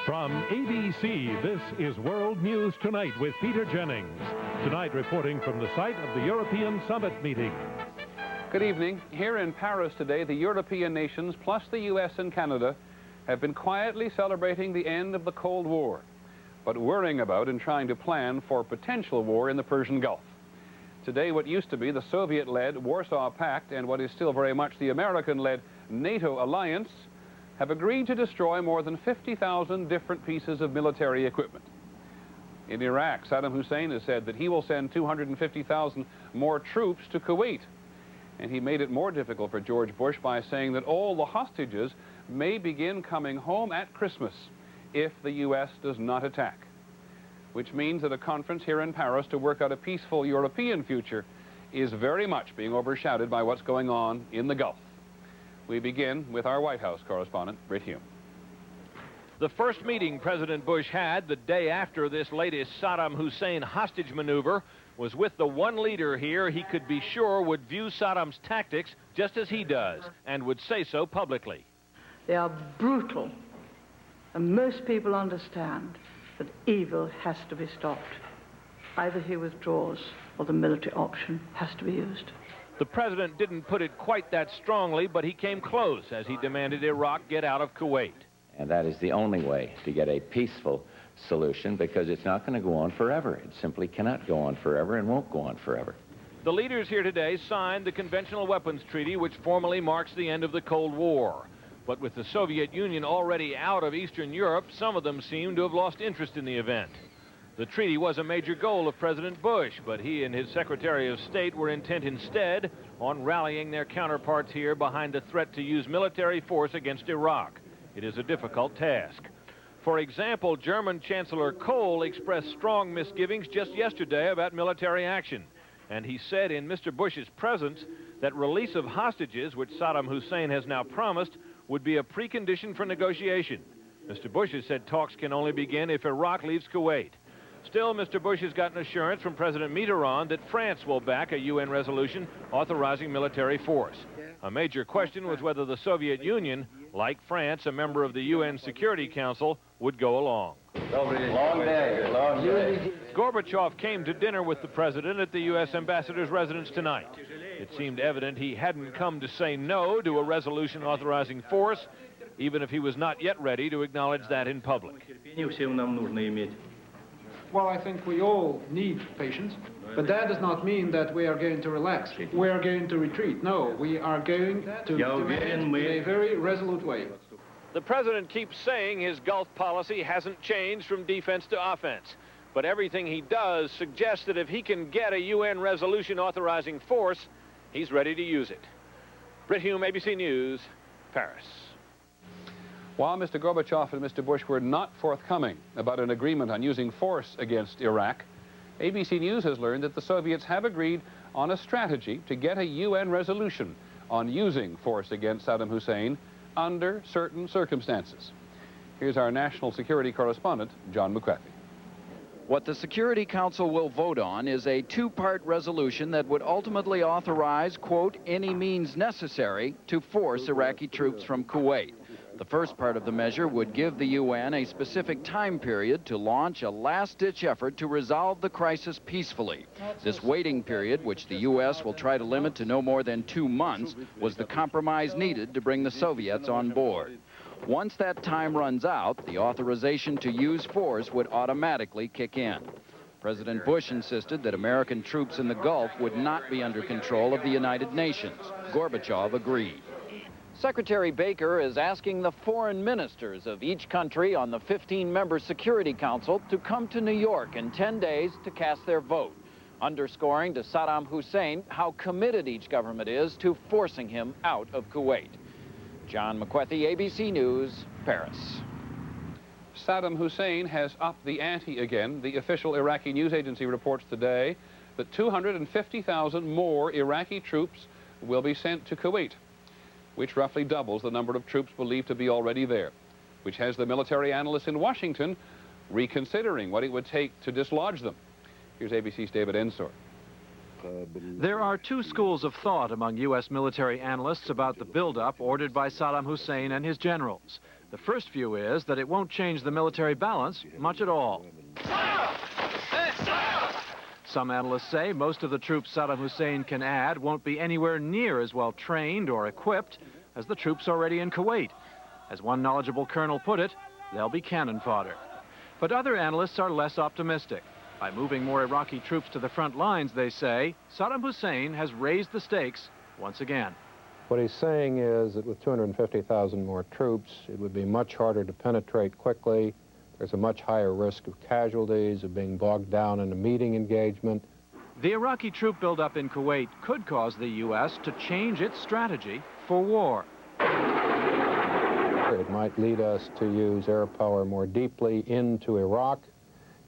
From ABC, this is World News Tonight with Peter Jennings. Tonight reporting from the site of the European Summit meeting. Good evening. Here in Paris today, the European nations, plus the US and Canada, have been quietly celebrating the end of the Cold War, but worrying about and trying to plan for potential war in the Persian Gulf. Today, what used to be the Soviet-led Warsaw Pact and what is still very much the American-led NATO alliance have agreed to destroy more than 50,000 different pieces of military equipment. In Iraq, Saddam Hussein has said that he will send 250,000 more troops to Kuwait. And he made it more difficult for George Bush by saying that all the hostages may begin coming home at Christmas if the U.S. does not attack. Which means that a conference here in Paris to work out a peaceful European future is very much being overshadowed by what's going on in the Gulf. We begin with our White House correspondent, Britt Hume. The first meeting President Bush had the day after this latest Saddam Hussein hostage maneuver was with the one leader here he could be sure would view Saddam's tactics just as he does, and would say so publicly. They are brutal, and most people understand that evil has to be stopped. Either he withdraws or the military option has to be used. The president didn't put it quite that strongly, but he came close as he demanded Iraq get out of Kuwait. And that is the only way to get a peaceful solution, because it's not going to go on forever. It simply cannot go on forever and won't go on forever. The leaders here today signed the Conventional Weapons Treaty, which formally marks the end of the Cold War. But with the Soviet Union already out of Eastern Europe, some of them seem to have lost interest in the event. The treaty was a major goal of President Bush, but he and his Secretary of State were intent instead on rallying their counterparts here behind the threat to use military force against Iraq. It is a difficult task. For example, German Chancellor Kohl expressed strong misgivings just yesterday about military action. And he said in Mr. Bush's presence that release of hostages, which Saddam Hussein has now promised, would be a precondition for negotiation. Mr. Bush has said talks can only begin if Iraq leaves Kuwait. Still, Mr. Bush has gotten assurance from President Mitterrand that France will back a UN resolution authorizing military force. A major question was whether the Soviet Union, like France, a member of the UN Security Council, would go along. Long day, long day. Gorbachev came to dinner with the president at the U.S. ambassador's residence tonight. It seemed evident he hadn't come to say no to a resolution authorizing force, even if he was not yet ready to acknowledge that in public. Well, I think we all need patience, but that does not mean that we are going to relax. We are going to retreat. No, we are going to demand in a very resolute way. The president keeps saying his Gulf policy hasn't changed from defense to offense, but everything he does suggests that if he can get a UN resolution authorizing force, he's ready to use it. Britt Hume, ABC News, Paris. While Mr. Gorbachev and Mr. Bush were not forthcoming about an agreement on using force against Iraq, ABC News has learned that the Soviets have agreed on a strategy to get a UN resolution on using force against Saddam Hussein under certain circumstances. Here's our national security correspondent, John McCarthy. What the Security Council will vote on is a two-part resolution that would ultimately authorize, quote, any means necessary to force Iraqi troops from Kuwait. The first part of the measure would give the UN a specific time period to launch a last-ditch effort to resolve the crisis peacefully. This waiting period, which the U.S. will try to limit to no more than 2 months, was the compromise needed to bring the Soviets on board. Once that time runs out, the authorization to use force would automatically kick in. President Bush insisted that American troops in the Gulf would not be under control of the United Nations. Gorbachev agreed. Secretary Baker is asking the foreign ministers of each country on the 15-member Security Council to come to New York in 10 days to cast their vote, underscoring to Saddam Hussein how committed each government is to forcing him out of Kuwait. John McCarthy, ABC News, Paris. Saddam Hussein has upped the ante again. The official Iraqi news agency reports today that 250,000 more Iraqi troops will be sent to Kuwait, which roughly doubles the number of troops believed to be already there, which has the military analysts in Washington reconsidering what it would take to dislodge them. Here's ABC's David Ensor. There are two schools of thought among U.S. military analysts about the buildup ordered by Saddam Hussein and his generals. The first view is that it won't change the military balance much at all. Some analysts say most of the troops Saddam Hussein can add won't be anywhere near as well trained or equipped as the troops already in Kuwait. As one knowledgeable colonel put it, they'll be cannon fodder. But other analysts are less optimistic. By moving more Iraqi troops to the front lines, they say, Saddam Hussein has raised the stakes once again. What he's saying is that with 250,000 more troops, it would be much harder to penetrate quickly. There's a much higher risk of casualties, of being bogged down in a meeting engagement. The Iraqi troop buildup in Kuwait could cause the U.S. to change its strategy for war. It might lead us to use air power more deeply into Iraq.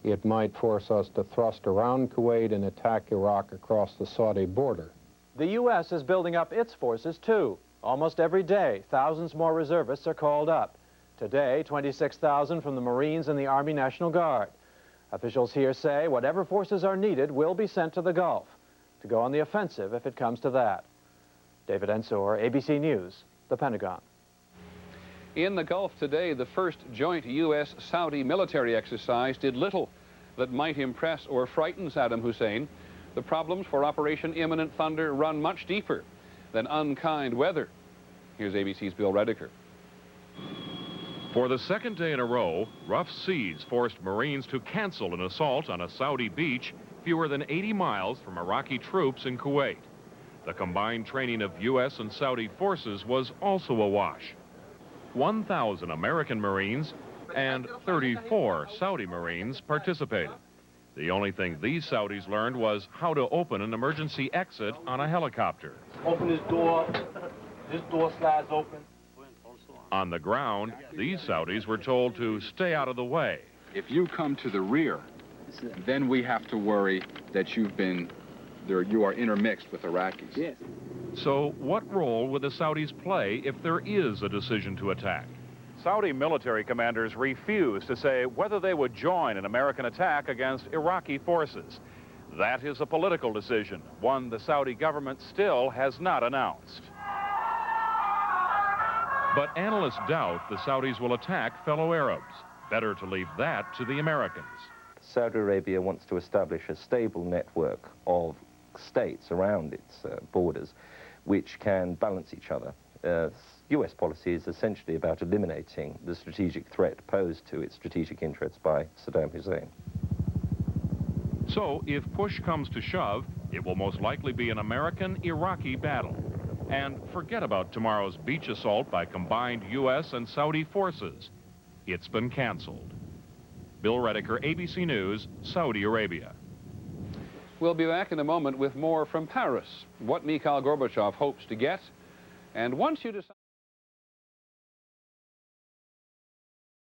It might force us to thrust around Kuwait and attack Iraq across the Saudi border. The U.S. is building up its forces, too. Almost every day, thousands more reservists are called up. Today, 26,000 from the Marines and the Army National Guard. Officials here say whatever forces are needed will be sent to the Gulf to go on the offensive if it comes to that. David Ensor, ABC News, the Pentagon. In the Gulf today, the first joint U.S.-Saudi military exercise did little that might impress or frighten Saddam Hussein. The problems for Operation Imminent Thunder run much deeper than unkind weather. Here's ABC's Bill Rediker. For the second day in a row, rough seas forced Marines to cancel an assault on a Saudi beach fewer than 80 miles from Iraqi troops in Kuwait. The combined training of U.S. and Saudi forces was also awash. 1,000 American Marines and 34 Saudi Marines participated. The only thing these Saudis learned was how to open an emergency exit on a helicopter. Open this door slides open. On the ground, these Saudis were told to stay out of the way. If you come to the rear, then we have to worry that you are intermixed with Iraqis. Yes. So what role would the Saudis play if there is a decision to attack? Saudi military commanders refuse to say whether they would join an American attack against Iraqi forces. That is a political decision, one the Saudi government still has not announced. But analysts doubt the Saudis will attack fellow Arabs. Better to leave that to the Americans. Saudi Arabia wants to establish a stable network of states around its borders which can balance each other. U.S. policy is essentially about eliminating the strategic threat posed to its strategic interests by Saddam Hussein. So, if push comes to shove, it will most likely be an American-Iraqi battle. And forget about tomorrow's beach assault by combined U.S. and Saudi forces. It's been canceled. Bill Rediker, ABC News, Saudi Arabia. We'll be back in a moment with more from Paris, what Mikhail Gorbachev hopes to get. And once you decide...